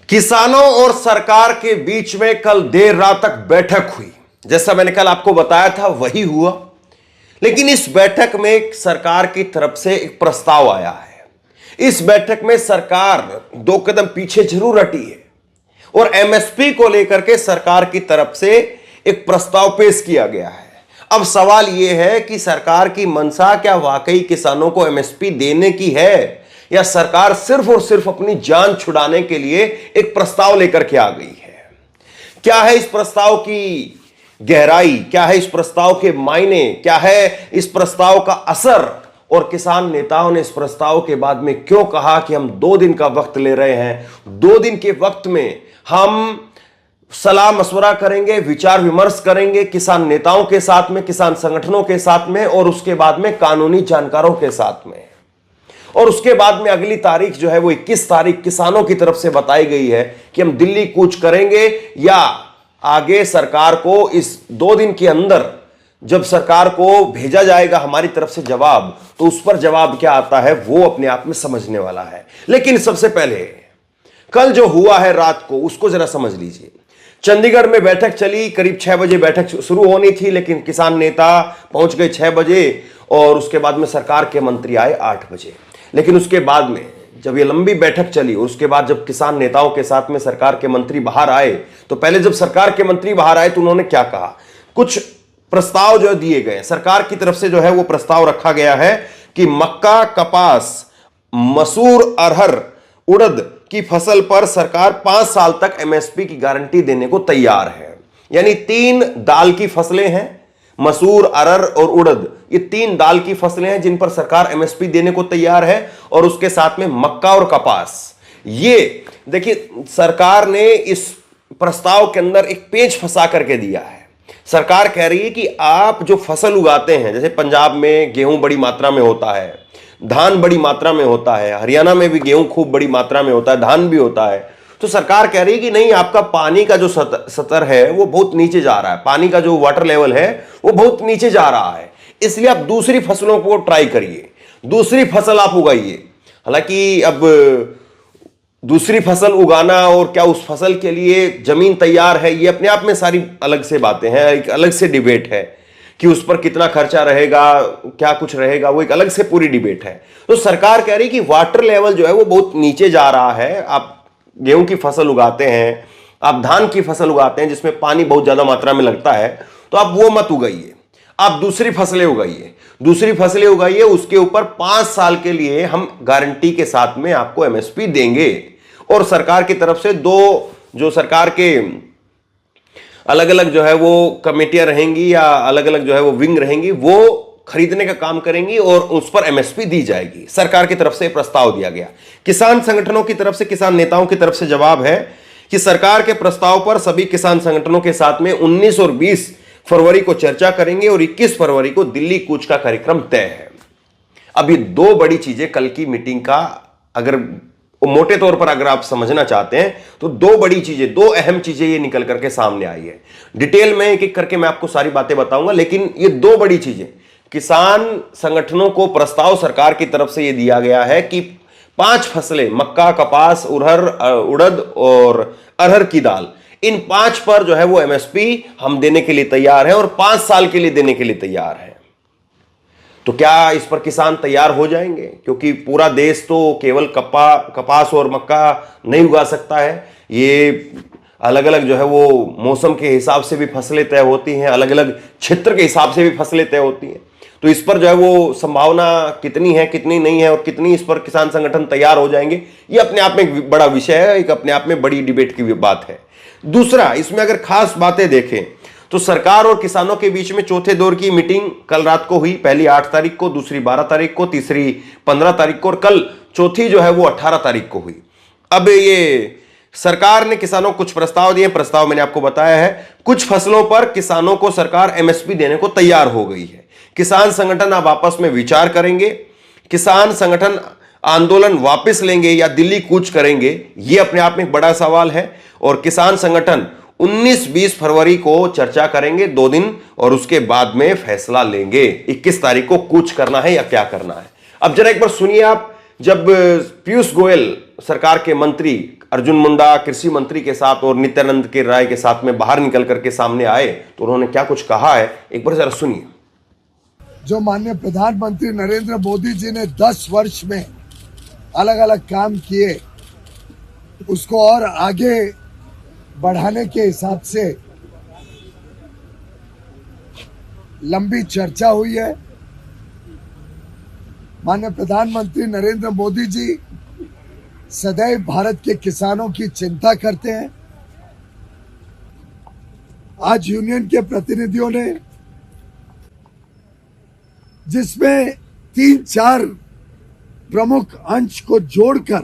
किसानों और सरकार के बीच में कल देर रात तक बैठक हुई। जैसा मैंने कल आपको बताया था वही हुआ, लेकिन इस बैठक में सरकार की तरफ से एक प्रस्ताव आया है। इस बैठक में सरकार 2 कदम पीछे जरूर हटी है और एमएसपी को लेकर के सरकार की तरफ से एक प्रस्ताव पेश किया गया है। अब सवाल यह है कि सरकार की मंशा क्या वाकई किसानों को एमएसपी देने की है, या सरकार सिर्फ और सिर्फ अपनी जान छुड़ाने के लिए एक प्रस्ताव लेकर के आ गई है। क्या है इस प्रस्ताव की गहराई, क्या है इस प्रस्ताव के मायने, क्या है इस प्रस्ताव का असर, और किसान नेताओं ने इस प्रस्ताव के बाद में क्यों कहा कि हम 2 दिन का वक्त ले रहे हैं। 2 दिन के वक्त में हम सलाह मशवरा करेंगे, विचार विमर्श करेंगे किसान नेताओं के साथ में, किसान संगठनों के साथ में, और उसके बाद में कानूनी जानकारों के साथ में। और उसके बाद में अगली तारीख जो है वो 21 तारीख किसानों की तरफ से बताई गई है कि हम दिल्ली कूच करेंगे, या आगे सरकार को इस 2 दिन के अंदर जब सरकार को भेजा जाएगा हमारी तरफ से जवाब, तो उस पर जवाब क्या आता है वो अपने आप में समझने वाला है। लेकिन सबसे पहले कल जो हुआ है रात को उसको जरा समझ लीजिए। चंडीगढ़ में बैठक चली, करीब 6 बजे बैठक शुरू होनी थी, लेकिन किसान नेता पहुंच गए 6 बजे और उसके बाद में सरकार के मंत्री आए 8 बजे। लेकिन उसके बाद में जब ये लंबी बैठक चली और उसके बाद जब किसान नेताओं के साथ में सरकार के मंत्री बाहर आए, तो पहले जब सरकार के मंत्री बाहर आए तो उन्होंने क्या कहा, कुछ प्रस्ताव जो दिए गए सरकार की तरफ से, जो है वो प्रस्ताव रखा गया है कि मक्का, कपास, मसूर, अरहर, उड़द की फसल पर सरकार 5 साल तक एमएसपी की गारंटी देने को तैयार है। यानी 3 दाल की फसलें हैं, मसूर, अरहर और उड़द, ये 3 दाल की फसलें हैं जिन पर सरकार एमएसपी देने को तैयार है, और उसके साथ में मक्का और कपास। ये देखिए, सरकार ने इस प्रस्ताव के अंदर एक पेच फंसा करके दिया है। सरकार कह रही है कि आप जो फसल उगाते हैं, जैसे पंजाब में गेहूं बड़ी मात्रा में होता है, धान बड़ी मात्रा में होता है, हरियाणा में भी गेहूं खूब बड़ी मात्रा में होता है, धान भी होता है, तो सरकार कह रही है कि नहीं, आपका पानी का जो स्तर है वो बहुत नीचे जा रहा है, पानी का जो वाटर लेवल है वो बहुत नीचे जा रहा है, इसलिए आप दूसरी फसलों को ट्राई करिए, दूसरी फसल आप उगाइए। हालांकि अब दूसरी फसल उगाना और क्या उस फसल के लिए जमीन तैयार है, ये अपने आप में सारी अलग से बातें हैं, एक अलग से डिबेट है कि उस पर कितना खर्चा रहेगा, क्या कुछ रहेगा, वो एक अलग से पूरी डिबेट है। तो सरकार कह रही कि वाटर लेवल जो है वो बहुत नीचे जा रहा है, आप गेहूं की फसल उगाते हैं, आप धान की फसल उगाते हैं जिसमें पानी बहुत ज्यादा मात्रा में लगता है, तो आप वो मत उगाइए, आप दूसरी फसलें उगाइए, दूसरी फसलें उगाइए, उसके ऊपर 5 साल के लिए हम गारंटी के साथ में आपको एमएसपी देंगे। और सरकार की तरफ से 2 जो सरकार के अलग अलग जो है वो कमेटियां रहेंगी, या अलग अलग जो है वो विंग रहेंगी, वो खरीदने का काम करेंगी और उस पर एमएसपी दी जाएगी। सरकार की तरफ से प्रस्ताव दिया गया। किसान संगठनों की तरफ से, किसान नेताओं की तरफ से जवाब है कि सरकार के प्रस्ताव पर सभी किसान संगठनों के साथ में 19 और 20 फरवरी को चर्चा करेंगे और 21 फरवरी को दिल्ली कूच का कार्यक्रम तय है। अब ये 2 बड़ी चीजें कल की मीटिंग का, अगर मोटे तौर पर अगर आप समझना चाहते हैं तो 2 बड़ी चीजें, 2 अहम चीजें ये निकल करके सामने आई है। डिटेल में एक एक करके मैं आपको सारी बातें बताऊंगा, लेकिन ये 2 बड़ी चीजें, किसान संगठनों को प्रस्ताव सरकार की तरफ से यह दिया गया है कि 5 फसलें, मक्का, कपास, उड़द और अरहर की दाल, इन 5 पर जो है वो एमएसपी हम देने के लिए तैयार हैं और 5 साल के लिए देने के लिए तैयार है। तो क्या इस पर किसान तैयार हो जाएंगे? क्योंकि पूरा देश तो केवल कपास और मक्का नहीं उगा सकता है, ये अलग अलग जो है वो मौसम के हिसाब से भी फसलें तय होती हैं, अलग अलग क्षेत्र के हिसाब से भी फसलें तय होती हैं। तो इस पर जो है वो संभावना कितनी है, कितनी नहीं है, और कितनी इस पर किसान संगठन तैयार हो जाएंगे, ये अपने आप में एक बड़ा विषय है, एक अपने आप में बड़ी डिबेट की बात है। दूसरा, इसमें अगर खास बातें देखें तो सरकार और किसानों के बीच में चौथे दौर की मीटिंग कल रात को हुई। पहली 8 तारीख को, दूसरी 12 तारीख को, तीसरी 15 तारीख को, और कल चौथी जो है वो 18 तारीख को हुई। अब ये सरकार ने किसानों को कुछ प्रस्ताव दिए, प्रस्ताव मैंने आपको बताया है। कुछ फसलों पर किसानों को सरकार एमएसपी देने को तैयार हो गई है। किसान संगठन अब आपस में विचार करेंगे, किसान संगठन आंदोलन वापस लेंगे या दिल्ली कूच करेंगे, यह अपने आप में एक बड़ा सवाल है। और किसान संगठन 19-20 फरवरी को चर्चा करेंगे 2 दिन, और उसके बाद में फैसला लेंगे 21 तारीख को कूच करना है या क्या करना है। अब जरा एक बार सुनिए आप, जब पीयूष गोयल सरकार के मंत्री अर्जुन मुंडा कृषि मंत्री के साथ और नित्यानंद के राय के साथ में बाहर निकल करके सामने आए तो उन्होंने क्या कुछ कहा है, एक बार जरा सुनिए। जो माननीय प्रधानमंत्री नरेंद्र मोदी जी ने 10 वर्ष में अलग अलग काम किए, उसको और आगे बढ़ाने के हिसाब से लंबी चर्चा हुई है। माननीय प्रधानमंत्री नरेंद्र मोदी जी सदैव भारत के किसानों की चिंता करते हैं। आज यूनियन के प्रतिनिधियों ने, जिसमें 3-4 प्रमुख अंश को जोड़कर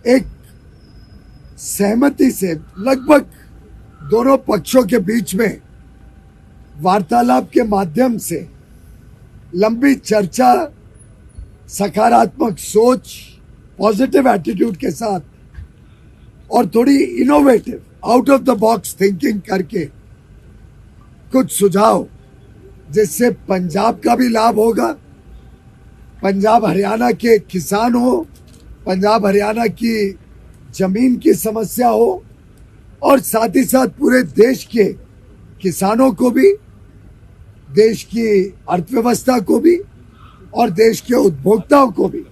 एक सहमति से लगभग दोनों पक्षों के बीच में वार्तालाप के माध्यम से लंबी चर्चा, सकारात्मक सोच, पॉजिटिव एटीट्यूड के साथ और थोड़ी innovative, out of the box thinking करके कुछ सुझाव, जिससे पंजाब का भी लाभ होगा, पंजाब हरियाणा के किसान हो, पंजाब हरियाणा की जमीन की समस्या हो और साथ ही साथ पूरे देश के किसानों को भी, देश की अर्थव्यवस्था को भी और देश के उपभोक्ताओं को भी,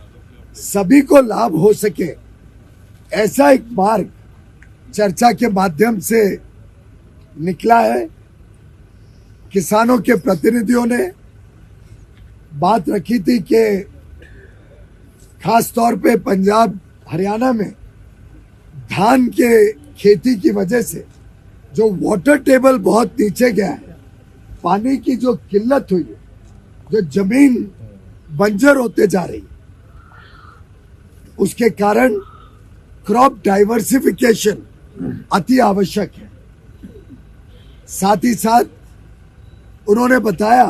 सभी को लाभ हो सके, ऐसा एक मार्ग चर्चा के माध्यम से निकला है। किसानों के प्रतिनिधियों ने बात रखी थी कि खास तौर पे पंजाब हरियाणा में धान के खेती की वजह से जो वाटर टेबल बहुत नीचे गया है, पानी की जो किल्लत हुई है, जो जमीन बंजर होते जा रही है, उसके कारण क्रॉप डाइवर्सिफिकेशन अति आवश्यक है। साथ ही साथ उन्होंने बताया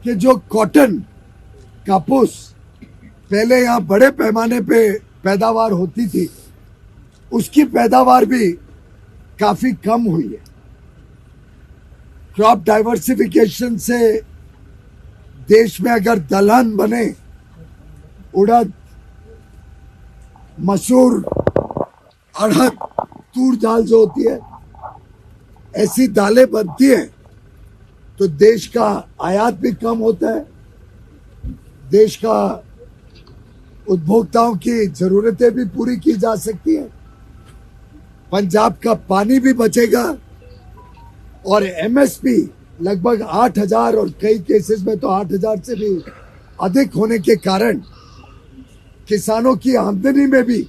कि जो कॉटन, कापूस पहले यहाँ बड़े पैमाने पे पैदावार होती थी, उसकी पैदावार भी काफी कम हुई है। क्रॉप डाइवर्सिफिकेशन से देश में अगर दलहन बने, उड़द, मसूर, अड़हर, तूर दाल जो होती है, ऐसी दालें बनती हैं तो देश का आयात भी कम होता है, देश का उपभोक्ताओं की जरूरतें भी पूरी की जा सकती हैं, पंजाब का पानी भी बचेगा और एमएसपी लगभग 8,000 और कई केसेस में तो 8,000 से भी अधिक होने के कारण किसानों की आमदनी में भी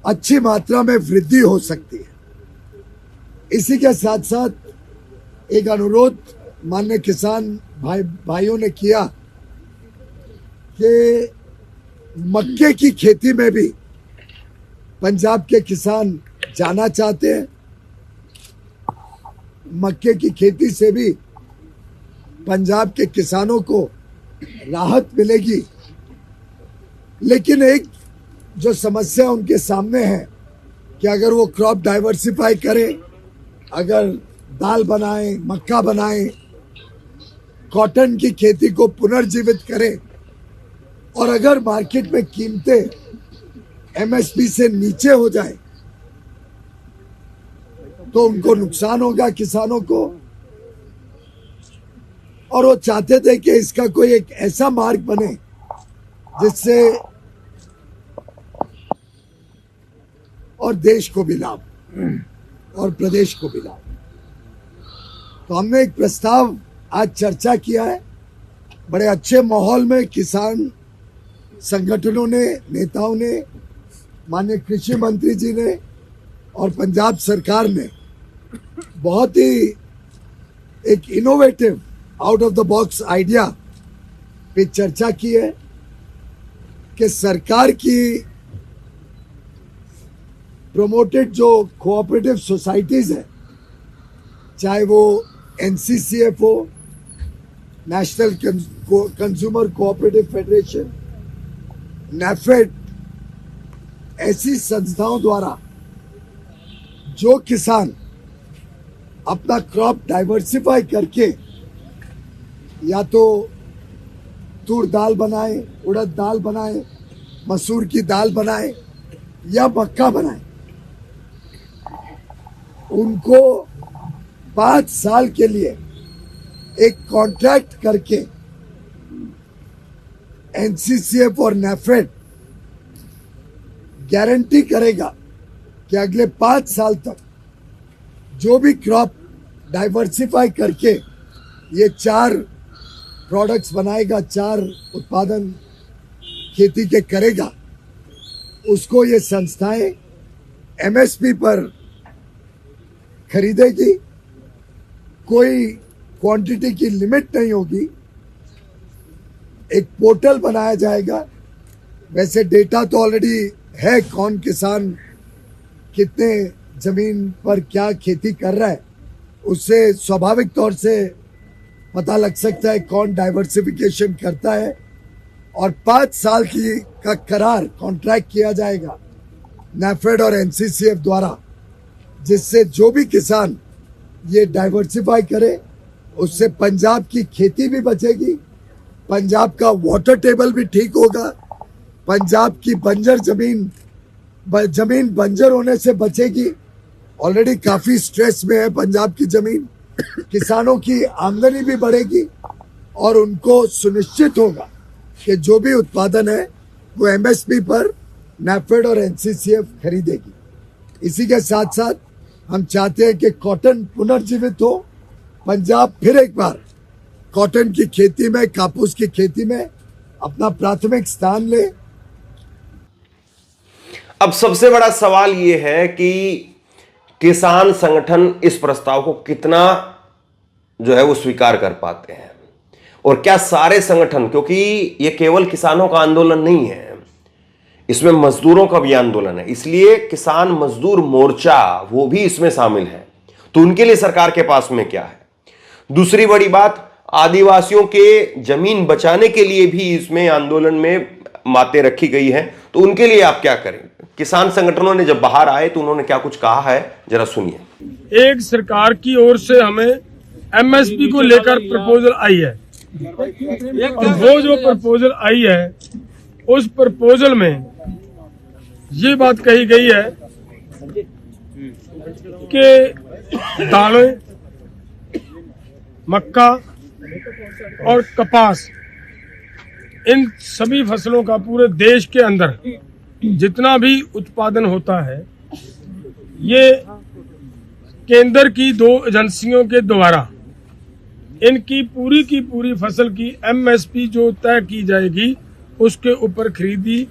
अच्छी मात्रा में वृद्धि हो सकती है। इसी के साथ साथ एक अनुरोध माननीय किसान भाइयों ने किया कि मक्के की खेती में भी पंजाब के किसान जाना चाहते हैं। मक्के की खेती से भी पंजाब के किसानों को राहत मिलेगी, लेकिन एक जो समस्या उनके सामने है कि अगर वो क्रॉप डाइवर्सिफाई करें, अगर दाल बनाएं, मक्का बनाएं, कॉटन की खेती को पुनर्जीवित करें और अगर मार्केट में कीमतें एमएसपी से नीचे हो जाए तो उनको नुकसान होगा, किसानों को। और वो चाहते थे कि इसका कोई एक ऐसा मार्ग बने जिससे और देश को भी लाभ और प्रदेश को भी लाभ। तो हमने एक प्रस्ताव आज चर्चा किया है, बड़े अच्छे माहौल में किसान संगठनों ने, नेताओं ने, माननीय कृषि मंत्री जी ने और पंजाब सरकार ने बहुत ही एक innovative, out of the box idea पे चर्चा की है कि सरकार की प्रोमोटेड जो कोऑपरेटिव सोसाइटीज है, चाहे वो एनसीसीएफ हो, national consumer cooperative federation, NAFED, ऐसी संस्थाओं द्वारा जो किसान अपना क्रॉप डाइवर्सिफाई करके या तो तूर दाल बनाए, उड़द दाल बनाए, मसूर की दाल बनाए या मक्का बनाए, उनको 5 साल के लिए एक कॉन्ट्रैक्ट करके एनसीसीएफ और नैफेड गारंटी करेगा कि अगले 5 साल तक जो भी क्रॉप डाइवर्सिफाई करके ये 4 प्रोडक्ट्स बनाएगा, 4 उत्पादन खेती के करेगा, उसको ये संस्थाएं एमएसपी पर खरीदेगी। कोई क्वांटिटी की लिमिट नहीं होगी। एक पोर्टल बनाया जाएगा। वैसे डेटा तो ऑलरेडी है, कौन किसान कितने जमीन पर क्या खेती कर रहा है, उससे स्वाभाविक तौर से पता लग सकता है कौन डाइवर्सिफिकेशन करता है। और 5 साल की का करार कॉन्ट्रैक्ट किया जाएगा नैफेड और एनसीसीएफ द्वारा, जिससे जो भी किसान ये डाइवर्सिफाई करे उससे पंजाब की खेती भी बचेगी, पंजाब का वाटर टेबल भी ठीक होगा, पंजाब की बंजर जमीन बंजर होने से बचेगी। ऑलरेडी काफी स्ट्रेस में है पंजाब की जमीन। किसानों की आमदनी भी बढ़ेगी और उनको सुनिश्चित होगा कि जो भी उत्पादन है वो एमएसपी पर नैफेड और एनसीसीएफ खरीदेगी। इसी के साथ साथ हम चाहते हैं कि कॉटन पुनर्जीवित हो, पंजाब फिर एक बार कॉटन की खेती में, कापूस की खेती में अपना प्राथमिक स्थान ले। अब सबसे बड़ा सवाल यह है कि किसान संगठन इस प्रस्ताव को कितना जो है वो स्वीकार कर पाते हैं, और क्या सारे संगठन, क्योंकि ये केवल किसानों का आंदोलन नहीं है, इसमें मजदूरों का भी आंदोलन है, इसलिए किसान मजदूर मोर्चा वो भी इसमें शामिल है। तो उनके लिए सरकार के पास में क्या है? दूसरी बड़ी बात, आदिवासियों के जमीन बचाने के लिए भी इसमें आंदोलन में बातें रखी गई है, तो उनके लिए आप क्या करें? किसान संगठनों ने जब बाहर आए तो उन्होंने क्या कुछ कहा है, जरा सुनिए। एक सरकार की ओर से हमें एमएसपी को लेकर प्रपोजल आई है, और वो जो प्रपोजल आई है उस प्रपोजल में ये बात कही गई है कि दालें, मक्का और कपास, इन सभी फसलों का पूरे देश के अंदर जितना भी उत्पादन होता है, ये केंद्र की 2 एजेंसियों के द्वारा इनकी की पूरी फसल की एमएसपी जो तय की जाएगी उसके ऊपर खरीदी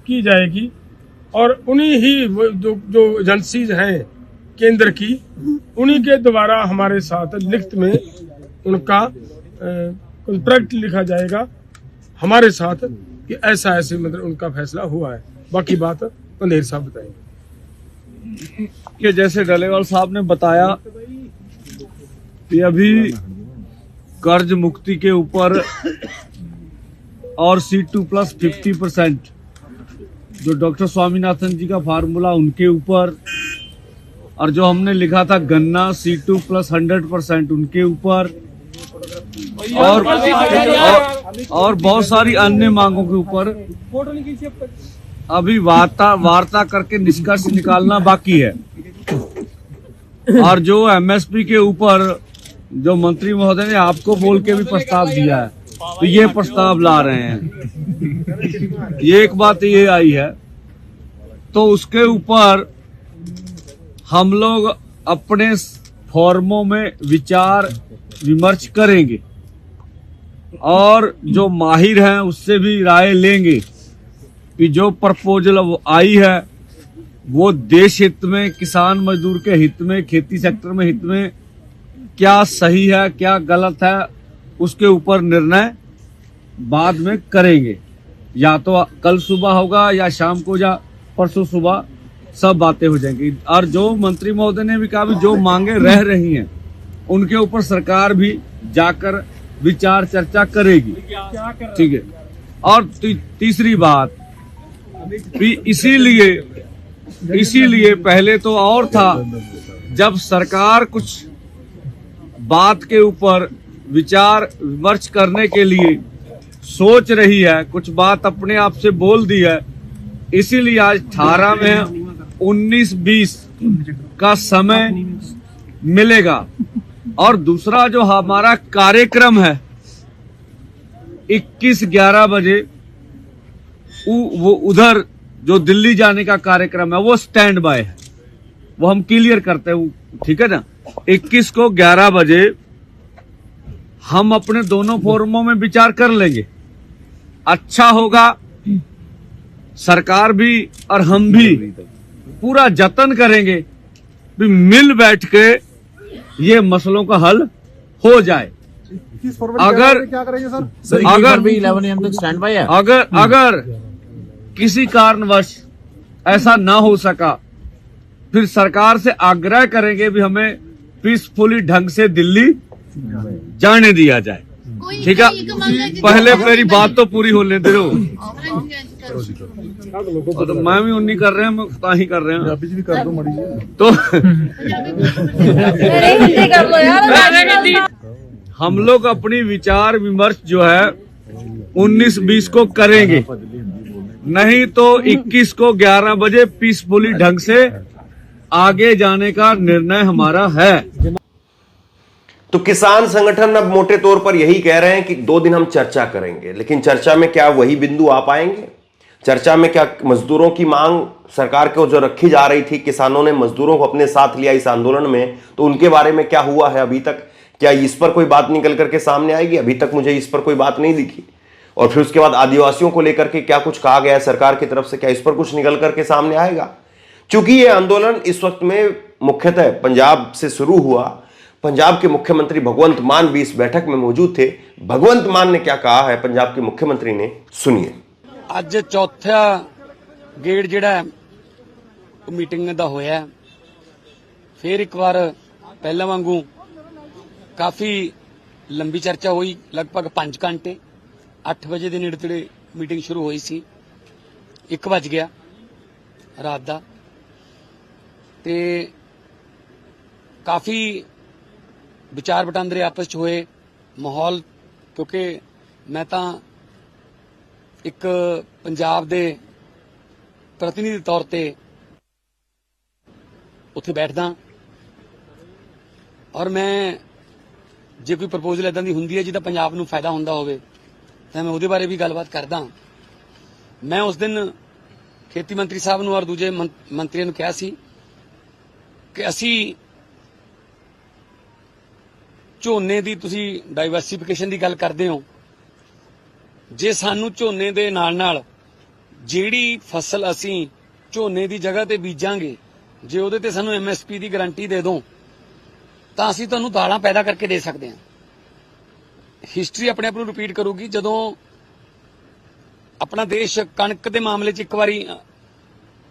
की जाएगी, और उन्हीं ही जो एजेंसीज हैं केंद्र की, उन्हीं के द्वारा हमारे साथ लिखित में उनका कॉन्ट्रैक्ट लिखा जाएगा हमारे साथ कि ऐसा ऐसे मतलब उनका फैसला हुआ है। बाकी बात पंधेर साहब बताएंगे। कि जैसे डलेवाल साहब ने बताया कि अभी कर्ज मुक्ति के ऊपर और C2+ 50%, जो डॉक्टर स्वामीनाथन जी का फार्मूला उनके ऊपर, और जो हमने लिखा था गन्ना C2+ 100% उनके ऊपर, और बहुत सारी अन्य मांगों के ऊपर अभी वार्ता करके निष्कर्ष निकालना बाकी है। और जो एमएसपी के ऊपर जो मंत्री महोदय ने आपको बोल के भी प्रस्ताव दिया है, तो ये प्रस्ताव ला रहे हैं। ये एक बात ये आई है, तो उसके ऊपर हम लोग अपने फॉर्मों में विचार विमर्श करेंगे और जो माहिर हैं उससे भी राय लेंगे कि जो प्रपोजल आई है वो देश हित में, किसान मजदूर के हित में, खेती सेक्टर में हित में क्या सही है क्या गलत है, उसके ऊपर निर्णय बाद में करेंगे। या तो कल सुबह होगा या शाम को या परसों सुबह सब बातें हो जाएंगी। और जो मंत्री महोदय ने भी कहा भी जो मांगे रह रही हैं उनके ऊपर सरकार भी जाकर विचार चर्चा करेगी। ठीक है। और तीसरी बात, इसीलिए पहले तो और था, जब सरकार कुछ बात के ऊपर विचार विमर्श करने के लिए सोच रही है, कुछ बात अपने आप से बोल दी है, इसीलिए आज 18 में 19-20 का समय मिलेगा। और दूसरा जो हमारा कार्यक्रम है 21-11 बजे वो उधर जो दिल्ली जाने का कार्यक्रम है वो स्टैंड बाय है, वो हम क्लियर करते हैं, ठीक है ना। 21 को 11 बजे हम अपने दोनों फोरमों में विचार कर लेंगे। अच्छा होगा, सरकार भी और हम भी पूरा जतन करेंगे भी मिल बैठ के ये मसलों का हल हो जाए। अगर क्या करेंगे सर? अगर भी 11 AM तक स्टैंड बाय है। अगर किसी कारणवश ऐसा ना हो सका, फिर सरकार से आग्रह करेंगे भी हमें पीसफुली ढंग से दिल्ली जाने दिया जाए, ठीक है। पहले मेरी बात तो पूरी हो लेते रहो। तो मैं भी उन्नी कर रहे हैं, मैं ही कर रहे हैं भी कर दो मड़ी तो हम लोग अपनी विचार विमर्श जो है 19-20 को करेंगे, नहीं तो 21 को 11 बजे पीसफुली ढंग से आगे जाने का निर्णय हमारा है। तो किसान संगठन अब मोटे तौर पर यही कह रहे हैं कि 2 दिन हम चर्चा करेंगे, लेकिन चर्चा में क्या वही बिंदु आ पाएंगे? चर्चा में क्या मजदूरों की मांग सरकार को जो रखी जा रही थी, किसानों ने मजदूरों को अपने साथ लिया इस आंदोलन में, तो उनके बारे में क्या हुआ है अभी तक? क्या इस पर कोई बात निकल करके सामने आएगी? अभी तक मुझे इस पर कोई बात नहीं दिखी। और फिर उसके बाद आदिवासियों को लेकर के क्या कुछ कहा गया है सरकार की तरफ से, क्या इस पर कुछ निकल करके सामने आएगा? चूंकि यह आंदोलन इस वक्त में मुख्यतः पंजाब से शुरू हुआ, पंजाब के मुख्यमंत्री भगवंत मान भी इस बैठक में मौजूद थे। भगवंत मान ने क्या कहा है पंजाब के मुख्यमंत्री ने, सुनिए। ਅੱਜ ਚੌਥਾ ਗੇੜ ਜਿਹੜਾ ਮੀਟਿੰਗ ਦਾ ਹੋਇਆ, ਫਿਰ ਇੱਕ ਵਾਰ ਪਹਿਲਾਂ ਵਾਂਗੂ ਕਾਫੀ ਲੰਬੀ ਚਰਚਾ ਹੋਈ, ਲਗਭਗ 5 ਘੰਟੇ। 8 ਵਜੇ ਦੇ ਨੇੜੇ ਤੇੜੇ ਮੀਟਿੰਗ ਸ਼ੁਰੂ ਹੋਈ ਸੀ, 1 ਵਜ ਗਿਆ ਰਾਤ ਦਾ, ਤੇ ਕਾਫੀ ਵਿਚਾਰ ਵਟਾਂਦਰੇ ਆਪਸ ਚ ਹੋਏ। ਮਾਹੌਲ, ਕਿਉਂਕਿ ਮੈਂ ਤਾਂ ਇੱਕ ਪੰਜਾਬ ਦੇ ਪ੍ਰਤੀਨਿਧੀ ਦੇ ਤੌਰ ਤੇ ਉੱਥੇ ਬੈਠਦਾ, ਔਰ ਮੈਂ ਜੇ ਕੋਈ ਪ੍ਰਪੋਜ਼ਲ ਇਦਾਂ ਦੀ ਹੁੰਦੀ ਹੈ ਜਿਹਦਾ ਪੰਜਾਬ ਨੂੰ ਫਾਇਦਾ ਹੁੰਦਾ ਹੋਵੇ ਤਾਂ ਮੈਂ ਉਹਦੇ ਬਾਰੇ ਵੀ ਗੱਲਬਾਤ ਕਰਦਾ। ਮੈਂ ਉਸ ਦਿਨ ਖੇਤੀ ਮੰਤਰੀ ਸਾਹਿਬ ਨੂੰ ਔਰ ਦੂਜੇ ਮੰਤਰੀਆਂ ਨੂੰ ਕਿਹਾ ਸੀ ਕਿ ਅਸੀਂ ਝੋਨੇ ਦੀ, ਤੁਸੀਂ ਡਾਈਵਰਸਿਫਿਕੇਸ਼ਨ ਦੀ ਗੱਲ ਕਰਦੇ ਹੋ, ਜੇ ਸਾਨੂੰ ਝੋਨੇ ਦੇ ਨਾਲ ਜਿਹੜੀ ਫਸਲ ਅਸੀਂ ਝੋਨੇ ਦੀ ਜਗ੍ਹਾ ਤੇ ਬੀਜਾਂਗੇ, ਜੇ ਉਹਦੇ ਤੇ ਸਾਨੂੰ MSP ਦੀ ਗਾਰੰਟੀ ਦੇ ਦੋ ਤਾਂ ਅਸੀਂ ਤੁਹਾਨੂੰ ਦਾਲਾਂ ਪੈਦਾ ਕਰਕੇ ਦੇ ਸਕਦੇ ਹਾਂ। ਹਿਸਟਰੀ ਆਪਣੇ ਆਪ ਨੂੰ ਰਿਪੀਟ ਕਰੂਗੀ। ਜਦੋਂ ਆਪਣਾ ਦੇਸ਼ ਕਣਕ ਦੇ ਮਾਮਲੇ 'ਚ ਇੱਕ ਵਾਰੀ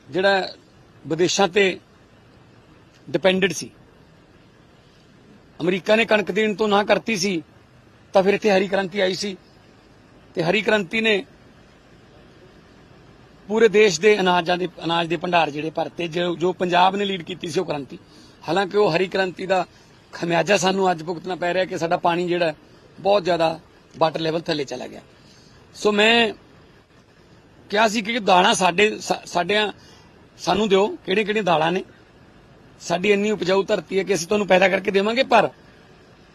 ਜਿਹੜਾ ਵਿਦੇਸ਼ਾਂ ਤੇ ਡਿਪੈਂਡੈਂਟ ਸੀ, ਅਮਰੀਕਾ ਨੇ ਕਣਕ ਦੇਣ ਤੋਂ ਨਾ ਕਰਤੀ ਸੀ, ਤਾਂ ਫਿਰ ਇੱਥੇ ਹਰੀ ਕ੍ਰਾਂਤੀ ਆਈ ਸੀ, ਤੇ ਹਰੀ ਕ੍ਰਾਂਤੀ ਨੇ ਪੂਰੇ ਦੇਸ਼ ਦੇ ਅਨਾਜ ਦੇ ਭੰਡਾਰ ਜਿਹੜੇ ਭਰਤੇ, ਜੋ ਪੰਜਾਬ ਨੇ ਲੀਡ ਕੀਤੀ ਸੀ ਉਹ ਕ੍ਰਾਂਤੀ। ਹਾਲਾਂਕਿ ਉਹ ਹਰੀ ਕ੍ਰਾਂਤੀ ਦਾ ਖਮਿਆਜਾ ਸਾਨੂੰ ਅੱਜ ਭੁਗਤਣਾ ਪੈ ਰਿਹਾ ਕਿ ਸਾਡਾ ਪਾਣੀ ਜਿਹੜਾ ਬਹੁਤ ਜ਼ਿਆਦਾ ਵਾਟਰ ਲੈਵਲ ਥੱਲੇ ਚਲਾ ਗਿਆ। ਸੋ ਮੈਂ ਕਿਹਾ ਸੀ ਕਿ ਦਾਲਾਂ ਸਾਨੂੰ ਦਿਓ, ਕਿਹੜੀਆਂ ਕਿਹੜੀਆਂ ਦਾਲਾਂ ਨੇ, ਸਾਡੀ ਇੰਨੀ ਉਪਜਾਊ ਧਰਤੀ ਹੈ ਕਿ ਅਸੀਂ ਤੁਹਾਨੂੰ ਪੈਦਾ ਕਰਕੇ ਦੇਵਾਂਗੇ, ਪਰ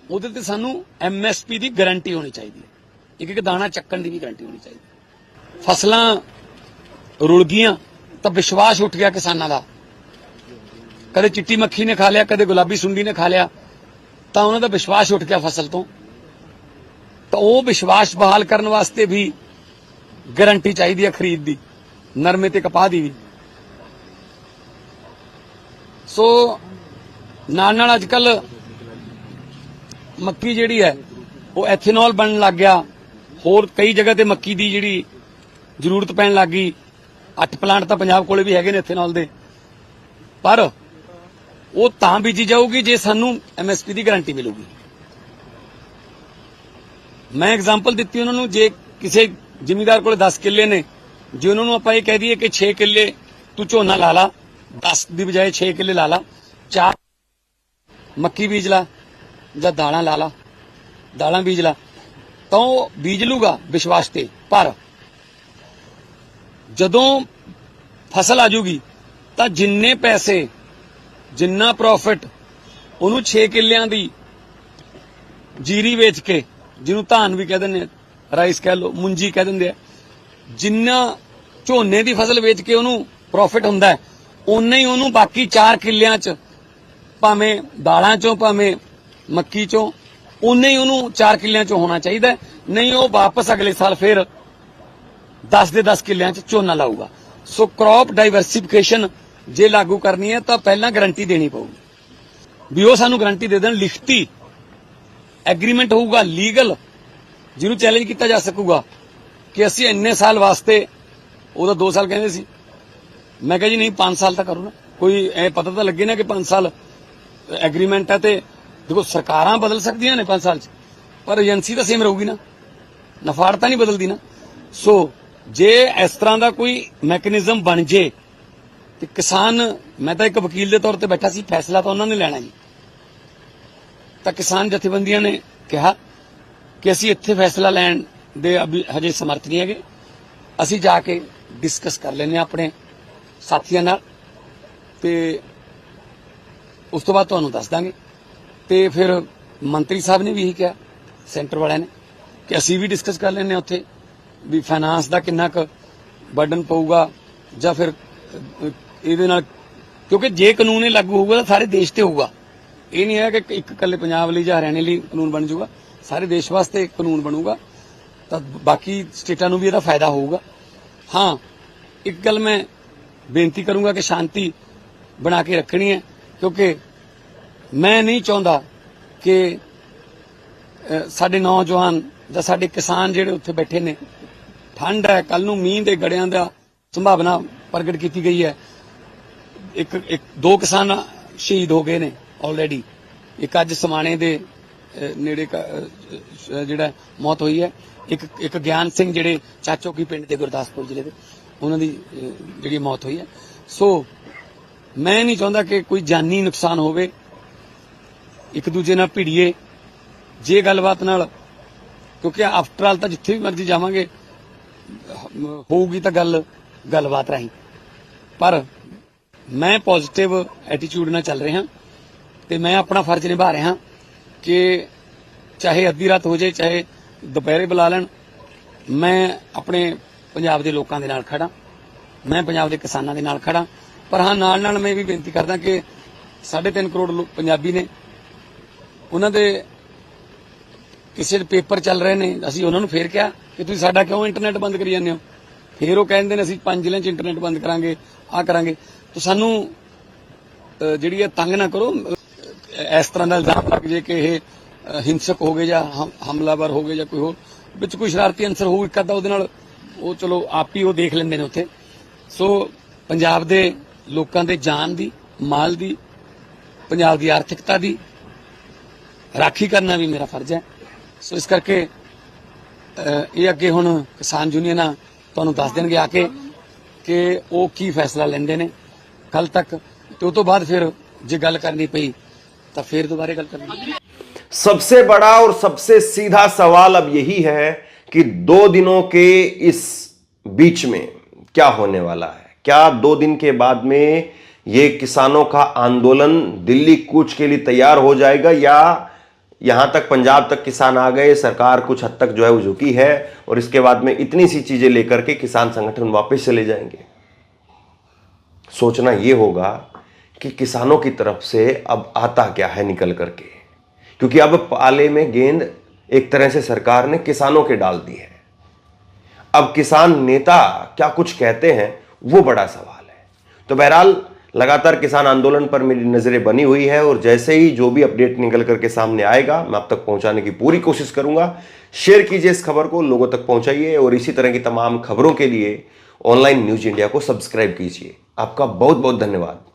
ਉਹਦੇ ਤੇ ਸਾਨੂੰ MSP ਦੀ ਗਾਰੰਟੀ ਹੋਣੀ ਚਾਹੀਦੀ ਹੈ, ਇੱਕ ਦਾਣਾ ਚੱਕਣ ਦੀ ਵੀ ਗਾਰੰਟੀ ਹੋਣੀ ਚਾਹੀਦੀ। ਫਸਲਾਂ ਰੁਲ ਗਈਆਂ ਤਾਂ ਵਿਸ਼ਵਾਸ ਉੱਠ ਗਿਆ ਕਿਸਾਨਾਂ ਦਾ, ਕਦੇ ਚਿੱਟੀ ਮੱਖੀ ਨੇ ਖਾ ਲਿਆ, ਕਦੇ ਗੁਲਾਬੀ ਸੁੰਡੀ ਨੇ ਖਾ ਲਿਆ, ਤਾਂ ਉਹਨਾਂ ਦਾ ਵਿਸ਼ਵਾਸ ਉੱਠ ਗਿਆ ਫਸਲ ਤੋਂ। ਤਾਂ ਉਹ ਵਿਸ਼ਵਾਸ ਬਹਾਲ ਕਰਨ ਵਾਸਤੇ ਵੀ ਗਾਰੰਟੀ ਚਾਹੀਦੀ ਹੈ ਖਰੀਦ ਦੀ, ਨਰਮੇ ਤੇ ਕਪਾਹ ਦੀ ਵੀ। ਸੋ ਨਾਲ ਅੱਜ ਕੱਲ ਮੱਕੀ ਜਿਹੜੀ ਹੈ ਉਹ ਐਥੇਨੋਲ ਬਣਨ ਲੱਗ ਗਿਆ, ਹੋਰ ਕਈ ਜਗ੍ਹਾ ਤੇ ਮੱਕੀ ਦੀ ਜਿਹੜੀ ਜ਼ਰੂਰਤ ਪੈਣ ਲੱਗ ਗਈ। 8 ਪਲਾਂਟ ਤਾਂ ਪੰਜਾਬ ਕੋਲੇ ਵੀ ਹੈਗੇ ਨੇ ਐਥੇਨੋਲ ਦੇ, ਪਰ ਉਹ ਤਾਂ ਬੀਜੀ ਜਾਊਗੀ ਜੇ ਸਾਨੂੰ MSP ਦੀ ਗਾਰੰਟੀ ਮਿਲੂਗੀ। ਮੈਂ ਐਗਜ਼ਾਮਪਲ ਦਿੱਤੀ ਉਹਨਾਂ ਨੂੰ, ਜੇ ਕਿਸੇ ਜ਼ਿਮੀਂਦਾਰ ਕੋਲੇ 10 ਕਿੱਲੇ ਨੇ, ਜੇ ਉਹਨਾਂ ਨੂੰ ਆਪਾਂ ਇਹ ਕਹਿ ਦਈਏ ਕਿ 6 ਕਿੱਲੇ ਤੂੰ ਝੋਨਾ ਲਾ ਲਾ, 10 ਦੀ ਬਜਾਏ 6 ਕਿੱਲੇ ਲਾ ਲਾ, 4 ਮੱਕੀ ਬੀਜ ਲਾ ਜਾਂ ਦਾਲਾਂ ਲਾ ਲਾ, ਦਾਲਾਂ ਬੀਜ ਲਾ, ਤਾਂ ਉਹ ਬੀਜ ਲੂਗਾ ਵਿਸ਼ਵਾਸ ਤੇ। ਪਰ ਜਦੋਂ ਫਸਲ ਆ ਜੂਗੀ ਤਾਂ ਜਿੰਨੇ ਪੈਸੇ ਜਿੰਨਾ ਪ੍ਰੋਫਿਟ ਉਹਨੂੰ 6 ਕਿੱਲਿਆਂ ਦੀ ਜੀਰੀ ਵੇਚ ਕੇ, ਜਿਹਨੂੰ ਧਾਨ ਵੀ ਕਹਿ ਦਿੰਦੇ ਆ, ਰਾਈਸ ਕਹਿ ਲਓ, ਮੁੰਜੀ ਕਹਿ ਦਿੰਦੇ ਆ, ਜਿੰਨਾ ਝੋਨੇ ਦੀ ਫਸਲ ਵੇਚ ਕੇ ਉਹਨੂੰ ਪ੍ਰੋਫਿਟ ਹੁੰਦਾ ਹੈ, ਉਨਾ ਹੀ ਉਹਨੂੰ ਬਾਕੀ 4 ਕਿੱਲਿਆਂ 'ਚ ਭਾਵੇਂ ਦਾਲਾਂ 'ਚੋਂ ਭਾਵੇਂ ਮੱਕੀ 'ਚੋਂ ਉਨਾ ਹੀ ਉਹਨੂੰ 4 ਕਿੱਲਿਆਂ 'ਚੋਂ ਹੋਣਾ ਚਾਹੀਦਾ ਹੈ। ਨਹੀਂ ਉਹ ਵਾਪਸ ਅਗਲੇ ਸਾਲ ਫਿਰ 10 ਦੇ 10 ਕਿੱਲਿਆਂ 'ਚ ਝੋਨਾ ਲਾਊਗਾ। ਸੋ ਕ੍ਰੌਪ ਡਾਈਵਰਸਿਫਿਕੇਸ਼ਨ ਜੇ ਲਾਗੂ ਕਰਨੀ ਹੈ ਤਾਂ ਪਹਿਲਾਂ ਗਾਰੰਟੀ ਦੇਣੀ ਪਊਗੀ ਵੀ ਉਹ ਸਾਨੂੰ ਗਾਰੰਟੀ ਦੇ ਦੇਣ, ਲਿਖਤੀ ਐਗਰੀਮੈਂਟ ਹੋਊਗਾ, ਲੀਗਲ, ਜਿਹਨੂੰ ਚੈਲੰਜ ਕੀਤਾ ਜਾ ਸਕੂਗਾ ਕਿ ਅਸੀਂ ਇੰਨੇ ਸਾਲ ਵਾਸਤੇ, ਉਹਦਾ 2 ਸਾਲ ਕਹਿੰਦੇ ਸੀ, ਮੈਂ ਕਿਹਾ ਜੀ ਨਹੀਂ 5 ਸਾਲ ਤਾਂ ਕਰੋ ਨਾ, ਕੋਈ ਇਹ ਪਤਾ ਤਾਂ ਲੱਗੇ ਨਾ ਕਿ 5 ਸਾਲ ਐਗਰੀਮੈਂਟ ਹੈ। ਤੇ ਦੇਖੋ ਸਰਕਾਰਾਂ ਬਦਲ ਸਕਦੀਆਂ ਨੇ 5 ਸਾਲ 'ਚ, ਪਰ ਏਜੰਸੀ ਤਾਂ ਸੇਮ ਰਹੂਗੀ ਨਾ, ਨਫਾੜ ਤਾਂ ਨਹੀਂ ਬਦਲਦੀ ਨਾ। ਸੋ ਜੇ ਇਸ ਤਰ੍ਹਾਂ ਦਾ ਕੋਈ ਮੈਕੈਨਿਜ਼ਮ ਬਣ ਜੇ ਤੇ ਕਿਸਾਨ, ਮੈਂ ਤਾਂ ਇੱਕ ਵਕੀਲ ਦੇ ਤੌਰ ਤੇ ਬੈਠਾ ਸੀ, ਫੈਸਲਾ ਤਾਂ ਉਹਨਾਂ ਨੇ ਲੈਣਾ ਜੀ, ਤਾਂ ਕਿਸਾਨ ਜਥੇਬੰਦੀਆਂ ਨੇ ਕਿਹਾ ਕਿ ਅਸੀਂ ਇੱਥੇ ਫੈਸਲਾ ਲੈਣ ਦੇ ਹਜੇ ਸਮਰਥ ਨਹੀਂ ਹੈਗੇ, ਅਸੀਂ ਜਾ ਕੇ ਡਿਸਕਸ ਕਰ ਲੈਂਦੇ ਹਾਂ ਆਪਣੇ ਸਾਥੀਆਂ ਨਾਲ ਤੇ ਉਸ ਤੋਂ ਬਾਅਦ ਤੁਹਾਨੂੰ ਦੱਸ ਦਾਂਗੇ। ਤੇ ਫਿਰ ਮੰਤਰੀ ਸਾਹਿਬ ਨੇ ਵੀ ਇਹੀ ਕਿਹਾ, ਸੈਂਟਰ ਵਾਲਿਆਂ ਨੇ, ਕਿ ਅਸੀਂ ਵੀ ਡਿਸਕਸ ਕਰ ਲੈਂਦੇ ਹਾਂ ਉੱਥੇ ਵੀ ਫਾਈਨਾਂਸ ਦਾ ਕਿੰਨਾ ਕੁ ਬਰਡਨ ਪਊਗਾ ਜਾਂ ਫਿਰ ਇਹਦੇ ਨਾਲ, ਕਿਉਂਕਿ ਜੇ ਕਾਨੂੰਨ ਇਹ ਲਾਗੂ ਹੋਊਗਾ ਤਾਂ ਸਾਰੇ ਦੇਸ਼ ਤੇ ਹੋਊਗਾ। ਇਹ ਨਹੀਂ ਹੈ ਕਿ ਇੱਕ ਇਕੱਲੇ ਪੰਜਾਬ ਲਈ ਜਾਂ ਹਰਿਆਣੇ ਲਈ ਕਾਨੂੰਨ ਬਣ ਜਾਊਗਾ, ਸਾਰੇ ਦੇਸ਼ ਵਾਸਤੇ ਕਾਨੂੰਨ ਬਣੂਗਾ ਤਾਂ ਬਾਕੀ ਸਟੇਟਾਂ ਨੂੰ ਵੀ ਇਹਦਾ ਫਾਇਦਾ ਹੋਊਗਾ। ਹਾਂ, ਇੱਕ ਗੱਲ ਮੈਂ ਬੇਨਤੀ ਕਰੂੰਗਾ ਕਿ ਸ਼ਾਂਤੀ ਬਣਾ ਕੇ ਰੱਖਣੀ ਹੈ, ਕਿਉਂਕਿ ਮੈਂ ਨਹੀਂ ਚਾਹੁੰਦਾ ਕਿ ਸਾਡੇ ਨੌਜਵਾਨ ਜਾਂ ਸਾਡੇ ਕਿਸਾਨ ਜਿਹੜੇ ਉੱਥੇ ਬੈਠੇ ਨੇ, ਠੰਡ ਹੈ, ਕੱਲ ਨੂੰ ਮੀਂਹ ਦੇ ਗੜਿਆਂ ਦਾ ਸੰਭਾਵਨਾ ਪ੍ਰਗਟ ਕੀਤੀ ਗਈ ਹੈ। ਇੱਕ 2 ਕਿਸਾਨ ਸ਼ਹੀਦ ਹੋ ਗਏ ਨੇ ਆਲਰੇਡੀ, ਇੱਕ ਅੱਜ ਸਮਾਣੇ ਦੇ ਨੇੜੇ ਜਿਹੜਾ ਮੌਤ ਹੋਈ ਹੈ, ਇੱਕ ਗਿਆਨ ਸਿੰਘ ਜਿਹੜੇ ਚਾਚੋਕੀ ਪਿੰਡ ਦੇ ਗੁਰਦਾਸਪੁਰ ਜ਼ਿਲ੍ਹੇ ਦੇ, ਉਹਨਾਂ ਦੀ ਜਿਹੜੀ ਮੌਤ ਹੋਈ ਹੈ। ਸੋ ਮੈਂ ਨਹੀਂ ਚਾਹੁੰਦਾ ਕਿ ਕੋਈ ਜਾਨੀ ਨੁਕਸਾਨ ਹੋਵੇ, ਇੱਕ ਦੂਜੇ ਨਾਲ ਭਿੜੀਏ ਜੇ ਗੱਲਬਾਤ ਨਾਲ, ਕਿਉਂਕਿ ਆਫਟਰ ਆਲ ਤਾਂ ਜਿੱਥੇ ਵੀ ਮਰਜ਼ੀ ਜਾਵਾਂਗੇ ਹੋਊਗੀ ਤਾਂ ਗੱਲਬਾਤ ਰਾਹੀਂ। ਪਰ ਮੈਂ ਪੋਜ਼ਿਟਿਵ ਐਟੀਟਿਊਡ ਨਾਲ ਚੱਲ ਰਿਹਾ ਤੇ ਮੈਂ ਆਪਣਾ ਫਰਜ਼ ਨਿਭਾ ਰਿਹਾ ਕਿ ਚਾਹੇ ਅੱਧੀ ਰਾਤ ਹੋ ਜਾਏ, ਚਾਹੇ ਦੁਪਹਿਰੇ ਬੁਲਾ ਲੈਣ, ਮੈਂ ਆਪਣੇ ਪੰਜਾਬ ਦੇ ਲੋਕਾਂ ਦੇ ਨਾਲ ਖੜਾ, ਮੈਂ ਪੰਜਾਬ ਦੇ ਕਿਸਾਨਾਂ ਦੇ ਨਾਲ ਖੜਾ। ਪਰ ਹਾਂ, ਨਾਲ ਨਾਲ ਮੈਂ ਵੀ ਬੇਨਤੀ ਕਰਦਾ ਕਿ 3.5 ਕਰੋੜ ਪੰਜਾਬੀ ਨੇ, ਉਹਨਾਂ ਦੇ ਕਿਸੇ ਦੇ ਪੇਪਰ ਚੱਲ ਰਹੇ ਨੇ, ਅਸੀਂ ਉਹਨਾਂ ਨੂੰ ਫੇਰ ਕਿਹਾ ਕਿ ਤੁਸੀਂ ਸਾਡਾ ਕਿਉਂ ਇੰਟਰਨੈਟ ਬੰਦ ਕਰੀ ਜਾਂਦੇ ਹੋ, ਫੇਰ ਉਹ ਕਹਿੰਦੇ ਨੇ ਅਸੀਂ 5 ਜ਼ਿਲ੍ਹਿਆਂ 'ਚ ਇੰਟਰਨੈਟ ਬੰਦ ਕਰਾਂਗੇ, ਆਹ ਕਰਾਂਗੇ। ਤਾਂ ਸਾਨੂੰ ਜਿਹੜੀ ਇਹ ਤੰਗ ਨਾ ਕਰੋ, ਇਸ ਤਰ੍ਹਾਂ ਦਾ ਇਲਜ਼ਾਮ ਲੱਗ ਜੇ ਕਿ ਇਹ ਹਿੰਸਕ ਹੋ ਗਏ ਜਾਂ ਹਮਲਾਵਰ ਹੋ ਗਏ ਜਾਂ ਕੋਈ ਹੋਰ ਵਿੱਚ ਕੋਈ ਸ਼ਰਾਰਤੀ ਅੰਸਰ ਹੋਊ ਇੱਕ ਅੱਧਾ, ਉਹਦੇ ਨਾਲ ਉਹ ਚਲੋ ਆਪ ਹੀ ਉਹ ਦੇਖ ਲੈਂਦੇ ਨੇ ਉੱਥੇ। ਸੋ ਪੰਜਾਬ ਦੇ ਲੋਕਾਂ ਦੇ ਜਾਨ ਦੀ, ਮਾਲ ਦੀ, ਪੰਜਾਬ ਦੀ ਆਰਥਿਕਤਾ ਦੀ ਰਾਖੀ ਕਰਨਾ ਵੀ ਮੇਰਾ ਫਰਜ਼ ਹੈ। ਸੋ ਇਸ ਕਰਕੇ ਇਹ ਅੱਗੇ ਹੁਣ ਕਿਸਾਨ ਯੂਨੀਅਨਾਂ ਤੁਹਾਨੂੰ ਦੱਸ ਦੇਣਗੇ ਆ ਕੇ ਕਿ ਉਹ ਕੀ ਫੈਸਲਾ ਲੈਂਦੇ ਨੇ ਕੱਲ ਤੱਕ, ਤੇ ਉਸ ਤੋਂ ਬਾਅਦ ਫਿਰ ਜੇ ਗੱਲ ਕਰਨੀ ਪਈ तो फिर दोबारा गल करनी। सबसे बड़ा और सबसे सीधा सवाल अब यही है कि 2 दिनों के इस बीच में क्या होने वाला है। क्या 2 दिन के बाद में ये किसानों का आंदोलन दिल्ली कूच के लिए तैयार हो जाएगा, या यहां तक पंजाब तक किसान आ गए, सरकार कुछ हद तक जो है वो झुकी है और इसके बाद में इतनी सी चीजें लेकर के किसान संगठन वापस चले जाएंगे। सोचना ये होगा कि किसानों की तरफ से अब आता क्या है निकल करके, क्योंकि अब पाले में गेंद एक तरह से सरकार ने किसानों के डाल दी है। अब किसान नेता क्या कुछ कहते हैं वो बड़ा सवाल है। तो बहरहाल लगातार किसान आंदोलन पर मेरी नजरें बनी हुई है और जैसे ही जो भी अपडेट निकल करके सामने आएगा मैं आप तक पहुंचाने की पूरी कोशिश करूंगा। शेयर कीजिए इस खबर को, लोगों तक पहुंचाइए और इसी तरह की तमाम खबरों के लिए ऑनलाइन न्यूज इंडिया को सब्सक्राइब कीजिए। आपका बहुत बहुत धन्यवाद।